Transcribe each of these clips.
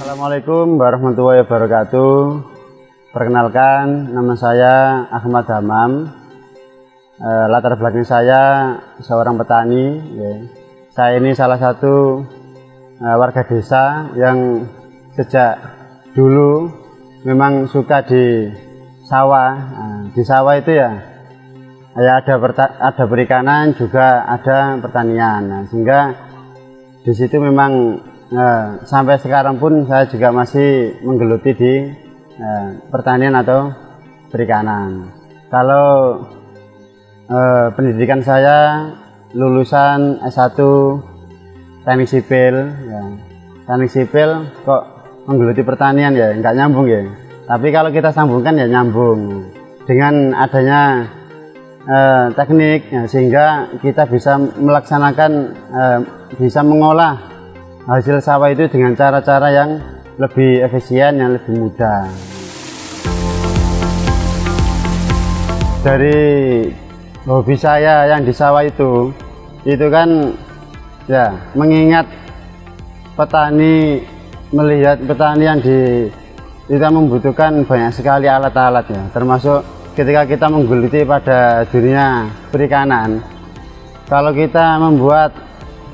Assalamualaikum warahmatullahi wabarakatuh. Perkenalkan, nama saya Ahmad Hamam. Latar belakang saya seorang petani. Saya ini salah satu warga desa yang sejak dulu memang suka di sawah. Di sawah itu ya ada perikanan, juga ada pertanian. Sehingga di situ memang sampai sekarang pun saya juga masih menggeluti di pertanian atau perikanan. Kalau pendidikan saya lulusan S1 teknik sipil, ya. Teknik sipil kok menggeluti pertanian, ya nggak nyambung ya. Tapi kalau kita sambungkan ya nyambung dengan adanya teknik, ya, sehingga kita bisa melaksanakan, bisa mengolah hasil sawah itu dengan cara-cara yang lebih efisien, yang lebih mudah. Dari hobi saya yang di sawah itu kan ya mengingat petani, melihat petani yang kita membutuhkan banyak sekali alat-alatnya, termasuk ketika kita menggeluti pada dunia perikanan. Kalau kita membuat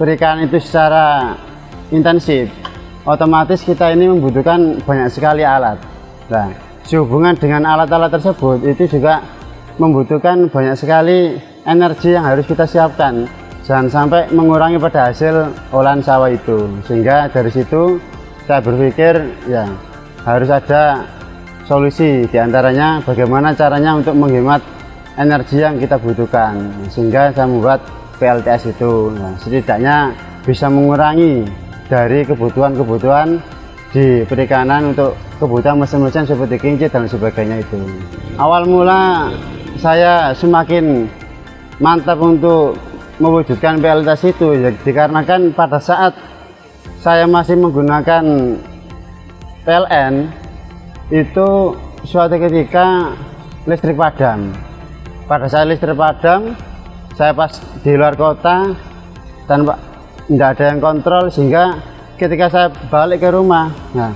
perikanan itu secara intensif, otomatis kita ini membutuhkan banyak sekali alat. Nah, sehubungan dengan alat-alat tersebut itu juga membutuhkan banyak sekali energi yang harus kita siapkan, jangan sampai mengurangi pada hasil olahan sawah itu. Sehingga dari situ saya berpikir ya harus ada solusi, diantaranya bagaimana caranya untuk menghemat energi yang kita butuhkan, sehingga saya membuat PLTS itu. Nah, setidaknya bisa mengurangi dari kebutuhan di perikanan untuk kebutuhan mesin-mesin seperti kincir dan sebagainya itu. Awal mula saya semakin mantap untuk mewujudkan PLTS itu ya, dikarenakan pada saat saya masih menggunakan PLN itu suatu ketika listrik padam. Pada saat listrik padam, saya pas di luar kota tanpa tidak ada yang kontrol, sehingga ketika saya balik ke rumah, nah,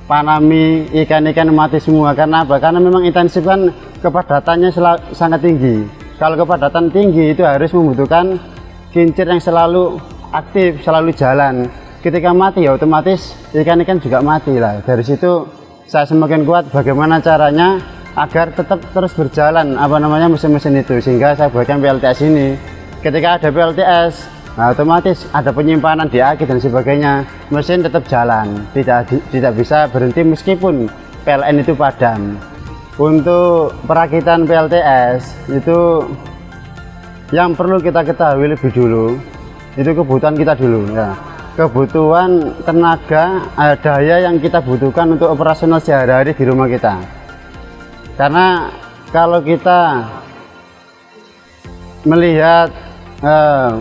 panami ikan-ikan mati semua. Karena apa? Karena memang intensif kan, kepadatannya sangat tinggi. Kalau kepadatan tinggi itu harus membutuhkan kincir yang selalu aktif, selalu jalan. Ketika mati ya otomatis ikan-ikan juga mati lah. Dari situ saya semakin kuat bagaimana caranya agar tetap terus berjalan mesin-mesin itu, sehingga saya buatkan PLTS ini. Ketika ada PLTS, nah, otomatis ada penyimpanan di aki dan sebagainya, mesin tetap jalan, tidak bisa berhenti meskipun PLN itu padam. Untuk perakitan PLTS itu yang perlu kita ketahui lebih dulu, itu kebutuhan kita dulu ya. Kebutuhan tenaga, daya yang kita butuhkan untuk operasional sehari-hari di rumah kita. Karena kalau kita melihat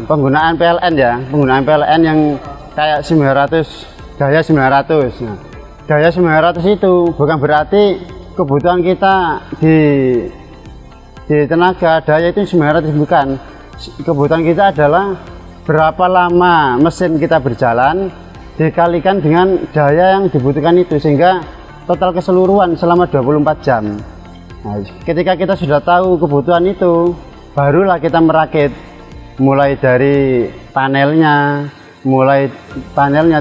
penggunaan PLN ya, penggunaan PLN yang kayak 900, daya 900. Nah, daya 900 itu bukan berarti kebutuhan kita di tenaga daya itu 900, bukan. Kebutuhan kita adalah berapa lama mesin kita berjalan dikalikan dengan daya yang dibutuhkan itu, sehingga total keseluruhan selama 24 jam. Nah, ketika kita sudah tahu kebutuhan itu, barulah kita merakit. Mulai dari panelnya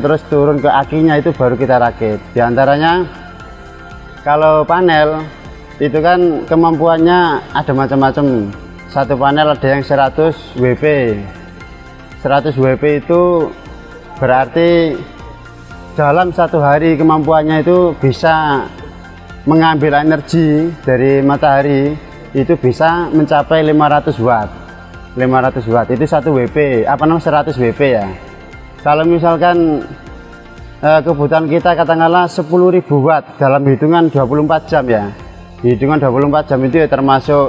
terus turun ke akinya, itu baru kita rakit. Di antaranya kalau panel itu kan kemampuannya ada macam-macam. Satu panel ada yang 100 WP. 100 WP itu berarti dalam satu hari kemampuannya itu bisa mengambil energi dari matahari itu bisa mencapai 500 watt. 500 watt itu 1 WP, 100 WP ya. Kalau misalkan kebutuhan kita katakanlah 10.000 watt dalam hitungan 24 jam ya. Hitungan 24 jam itu ya termasuk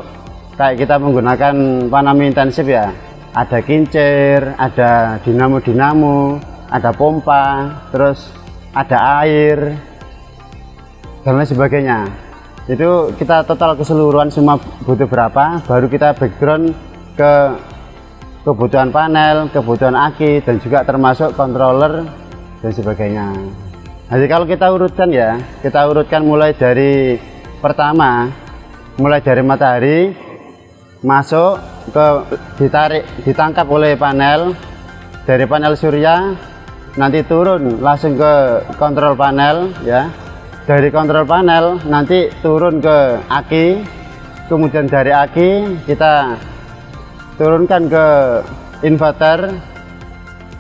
kayak kita menggunakan panami intensif ya. Ada kincir, ada dinamo-dinamo, ada pompa, terus ada air dan lain sebagainya. Itu kita total keseluruhan semua butuh berapa, baru kita background ke kebutuhan panel, kebutuhan aki, dan juga termasuk controller dan sebagainya. Jadi kalau kita urutkan ya, kita urutkan mulai dari pertama, mulai dari matahari masuk ke ditangkap oleh panel, dari panel surya nanti turun langsung ke kontrol panel ya. Dari kontrol panel nanti turun ke aki, kemudian dari aki kita turunkan ke inverter.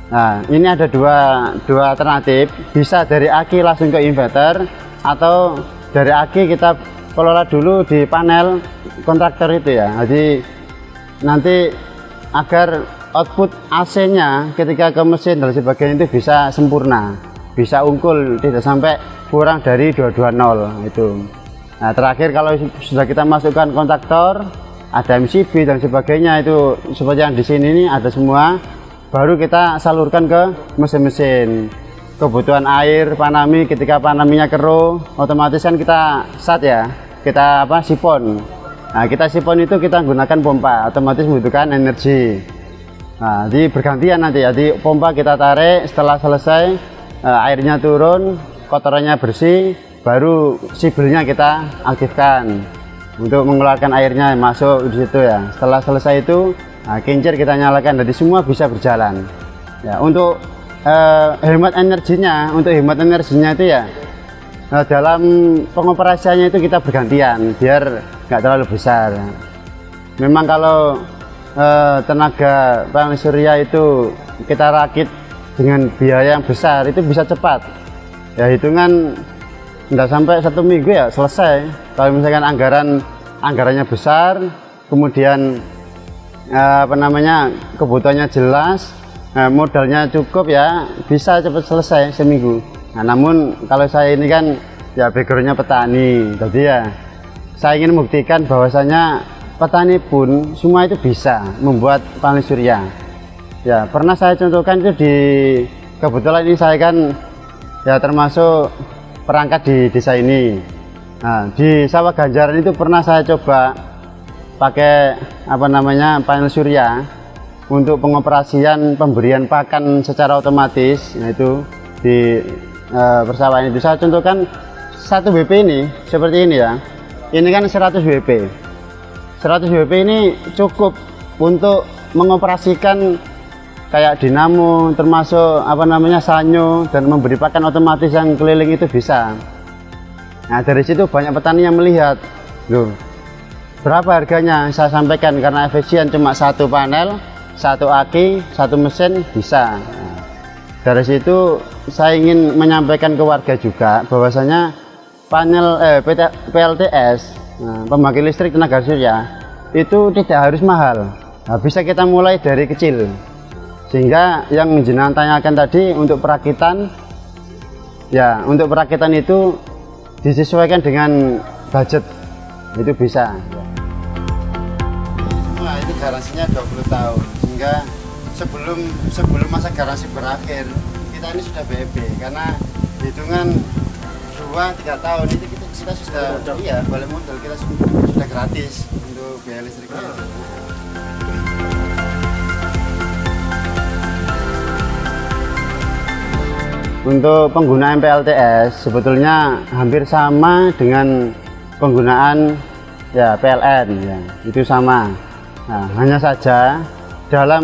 Nah, ini ada dua alternatif, bisa dari aki langsung ke inverter atau dari aki kita kelola dulu di panel kontraktor itu ya. Jadi nanti agar output AC-nya ketika ke mesin dan sebagainya itu bisa sempurna, bisa unggul, tidak sampai kurang dari 220 itu. Nah, terakhir kalau sudah kita masukkan kontaktor, ada MCB dan sebagainya itu seperti yang di sini ini ada semua, baru kita salurkan ke mesin-mesin. Kebutuhan air panami, ketika panaminya keruh, otomatis kan kita sat ya, kita sipon. Nah, kita sipon itu kita gunakan pompa, otomatis membutuhkan energi. Nah, jadi bergantian nanti, jadi pompa kita tarik, setelah selesai airnya turun, kotorannya bersih, baru sibelnya kita aktifkan untuk mengeluarkan airnya masuk di situ ya. Setelah selesai itu, nah, kincir kita nyalakan, jadi semua bisa berjalan. Ya, untuk hemat energinya, itu ya, dalam pengoperasiannya itu kita bergantian biar nggak terlalu besar. Memang kalau tenaga panel surya itu kita rakit dengan biaya yang besar itu bisa cepat. Ya, hitungan nggak sampai 1 minggu ya selesai. Kalau misalkan anggarannya besar, kemudian kebutuhannya jelas, modalnya cukup ya, bisa cepat selesai seminggu. Nah, namun kalau saya ini kan ya backgroundnya petani, jadi ya saya ingin membuktikan bahwasanya petani pun semua itu bisa membuat panel surya. Ya, pernah saya contohkan itu kebetulan ini saya kan ya termasuk perangkat di desa ini. Nah, di sawah Ganjaran itu pernah saya coba pakai panel surya untuk pengoperasian pemberian pakan secara otomatis. Nah, itu di persawahan itu saya contohkan 1 WP ini seperti ini ya. Ini kan 100 WP. 100 WP ini cukup untuk mengoperasikan kayak dinamo, termasuk sanyo, dan memberi pakan otomatis yang keliling itu bisa. Nah, dari situ banyak petani yang melihat, loh, berapa harganya? Saya sampaikan karena efisien, cuma 1 panel, 1 aki, 1 mesin bisa. Nah, dari situ saya ingin menyampaikan ke warga juga bahwasanya panel PLTS, pembangkit listrik tenaga surya, itu tidak harus mahal. Nah, bisa kita mulai dari kecil. Sehingga yang jenengan tanyakan tadi untuk perakitan, ya untuk perakitan itu disesuaikan dengan budget, itu bisa. Nah, itu garansinya 20 tahun, sehingga sebelum masa garansi berakhir kita ini sudah BEP, karena hitungan 2-3 tahun itu kita sudah iya balik modal, kita sudah gratis untuk biaya listriknya. Untuk penggunaan PLTS sebetulnya hampir sama dengan penggunaan ya PLN ya, itu sama. Nah, hanya saja dalam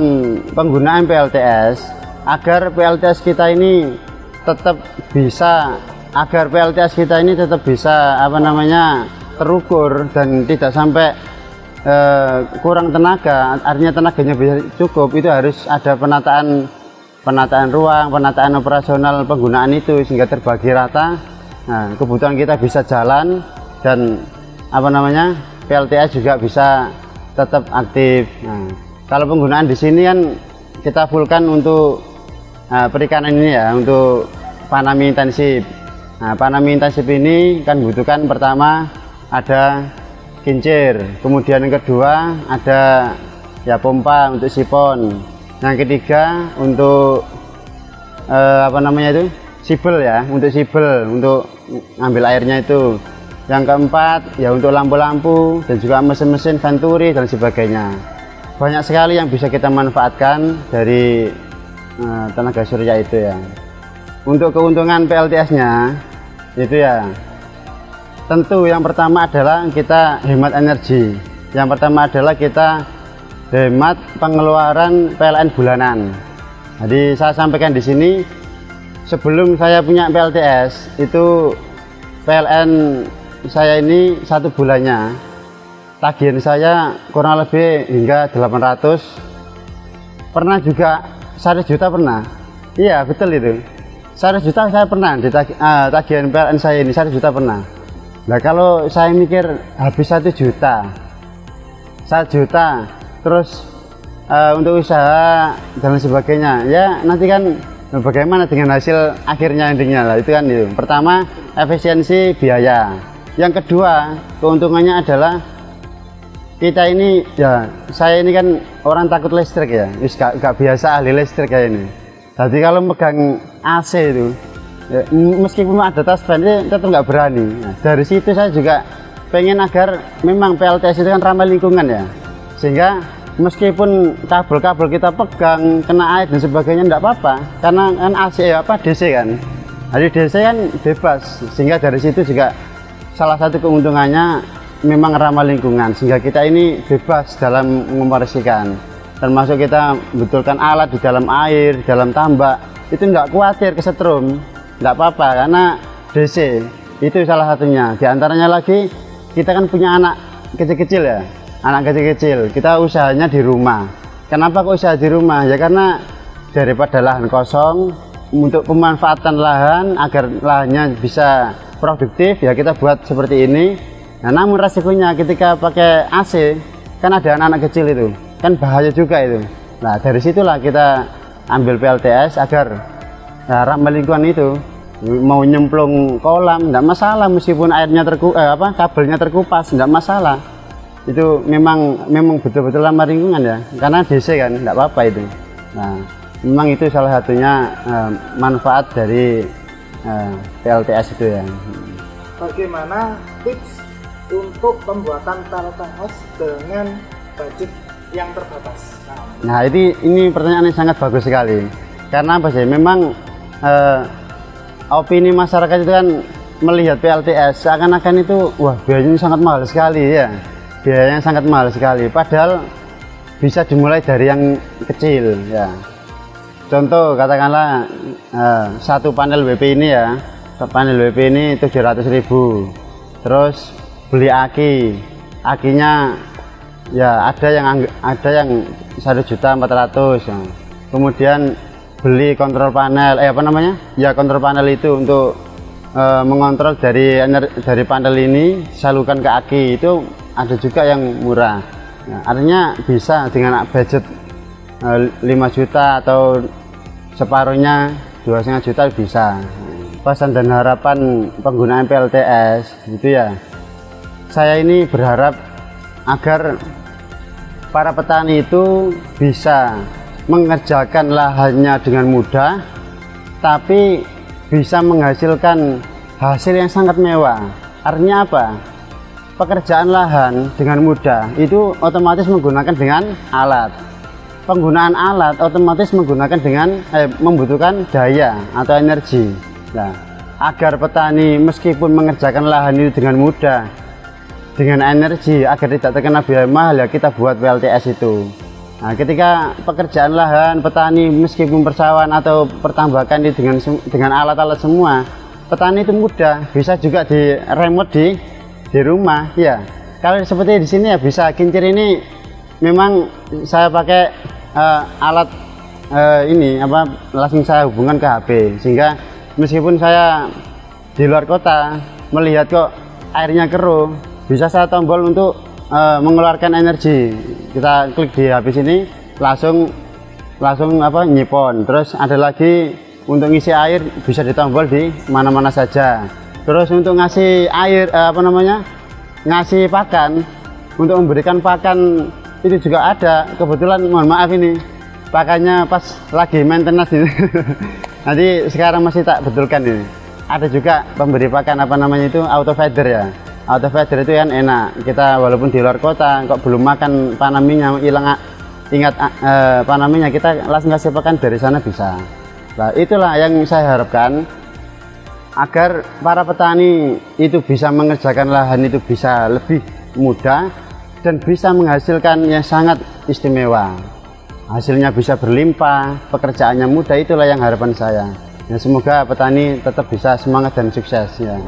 penggunaan PLTS, agar PLTS kita ini tetap bisa terukur dan tidak sampai kurang tenaga, artinya tenaganya bisa cukup, itu harus ada penataan ruang, penataan operasional penggunaan itu sehingga terbagi rata. Nah, kebutuhan kita bisa jalan dan PLTS juga bisa tetap aktif. Nah, kalau penggunaan di sini kan kita fullkan untuk perikanan ini ya, untuk panami intensif. Nah, panami intensif ini kan butuhkan pertama ada kincir, kemudian yang kedua ada ya pompa untuk sipon. Yang ketiga untuk sibel ya, untuk ngambil airnya itu. Yang keempat ya untuk lampu-lampu dan juga mesin-mesin venturi dan sebagainya. Banyak sekali yang bisa kita manfaatkan dari tenaga surya itu ya. untuk keuntungan PLTS-nya itu ya, tentu yang pertama adalah kita hemat energi. Yang pertama adalah kita hemat pengeluaran PLN bulanan. Jadi saya sampaikan di sini, sebelum saya punya PLTS itu PLN saya ini 1 bulannya tagihan saya kurang lebih hingga 800, pernah juga 1 juta pernah. Iya betul itu, 1 juta saya pernah di tagihan PLN saya ini 1 juta pernah. Nah kalau saya mikir habis 1 juta terus untuk usaha dan sebagainya, ya nanti kan bagaimana dengan hasil akhirnya, endingnya lah itu kan. Itu pertama efisiensi biaya, yang kedua keuntungannya adalah kita ini ya, saya ini kan orang takut listrik ya, gak biasa ahli listrik kayak ini. Jadi kalau megang AC itu ya, meskipun ada taspen tetap nggak berani. Nah, dari situ saya juga pengen agar memang PLTS itu kan ramah lingkungan ya, sehingga meskipun kabel-kabel kita pegang kena air dan sebagainya enggak apa-apa, karena kan AC DC kan. Jadi DC kan bebas, sehingga dari situ juga salah satu keuntungannya memang ramah lingkungan, sehingga kita ini bebas dalam mengoperasikan, termasuk kita betulkan alat di dalam air, di dalam tambak itu enggak khawatir kesetrum, enggak apa-apa karena DC itu salah satunya. Di antaranya lagi kita kan punya anak kecil-kecil ya, anak kecil-kecil, kita usahanya di rumah. Kenapa kok usaha di rumah? Ya karena daripada lahan kosong, untuk pemanfaatan lahan agar lahannya bisa produktif ya kita buat seperti ini. Nah, namun resikonya ketika pakai AC kan ada anak-anak kecil itu kan bahaya juga itu. Nah dari situlah kita ambil PLTS agar ramah lingkungan itu. Mau nyemplung kolam enggak masalah, meskipun airnya kabelnya terkupas enggak masalah. Itu memang betul-betul ramah lingkungan ya, karena DC kan enggak apa-apa itu. Nah memang itu salah satunya manfaat dari PLTS itu ya. Bagaimana tips untuk pembuatan PLTS dengan budget yang terbatas? Nah ini pertanyaan yang sangat bagus sekali, karena apa sih, memang opini masyarakat itu kan melihat PLTS seakan-akan itu wah biayanya sangat mahal sekali ya, biayanya sangat mahal sekali, padahal bisa dimulai dari yang kecil ya. Contoh katakanlah satu panel WP ini ya, panel WP ini 700.000, terus beli akinya ya ada yang 1.400.000 ya. Kemudian beli kontrol panel kontrol panel itu untuk mengontrol dari panel ini salurkan ke aki, itu ada juga yang murah. Nah, artinya bisa dengan budget 5 juta atau separuhnya 2,5 juta bisa. Pesan dan harapan penggunaan PLTS itu ya, saya ini berharap agar para petani itu bisa mengerjakan lahannya dengan mudah, tapi bisa menghasilkan hasil yang sangat mewah. Artinya apa? Pekerjaan lahan dengan mudah itu otomatis menggunakan dengan alat. Penggunaan alat otomatis menggunakan dengan membutuhkan daya atau energi. Nah, agar petani meskipun mengerjakan lahan itu dengan mudah, dengan energi, agar tidak terkena biaya mahal ya kita buat PLTS itu. Nah, ketika pekerjaan lahan petani meskipun persawahan atau pertambakan itu dengan alat-alat semua, petani itu mudah, bisa juga di remote di rumah ya. Kalau seperti di sini ya bisa kincir ini memang saya pakai alat ini langsung saya hubungkan ke HP, sehingga meskipun saya di luar kota melihat kok airnya keruh, bisa saya tombol untuk mengeluarkan energi. Kita klik di HP sini langsung nyipon. Terus ada lagi untuk ngisi air bisa ditombol di mana-mana saja. Terus untuk ngasih air ngasih pakan, untuk memberikan pakan itu juga ada. Kebetulan mohon maaf ini pakannya pas lagi maintenance ini. Nanti sekarang masih tak betulkan ini. Ada juga pemberi pakan auto feeder ya. Auto feeder itu kan enak, kita walaupun di luar kota kok belum makan panaminya, ingat panaminya, kita langsung kasih pakan dari sana bisa. Nah, itulah yang saya harapkan, agar para petani itu bisa mengerjakan lahan itu bisa lebih mudah dan bisa menghasilkan yang sangat istimewa. Hasilnya bisa berlimpah, pekerjaannya mudah, itulah yang harapan saya. Ya, semoga petani tetap bisa semangat dan sukses ya.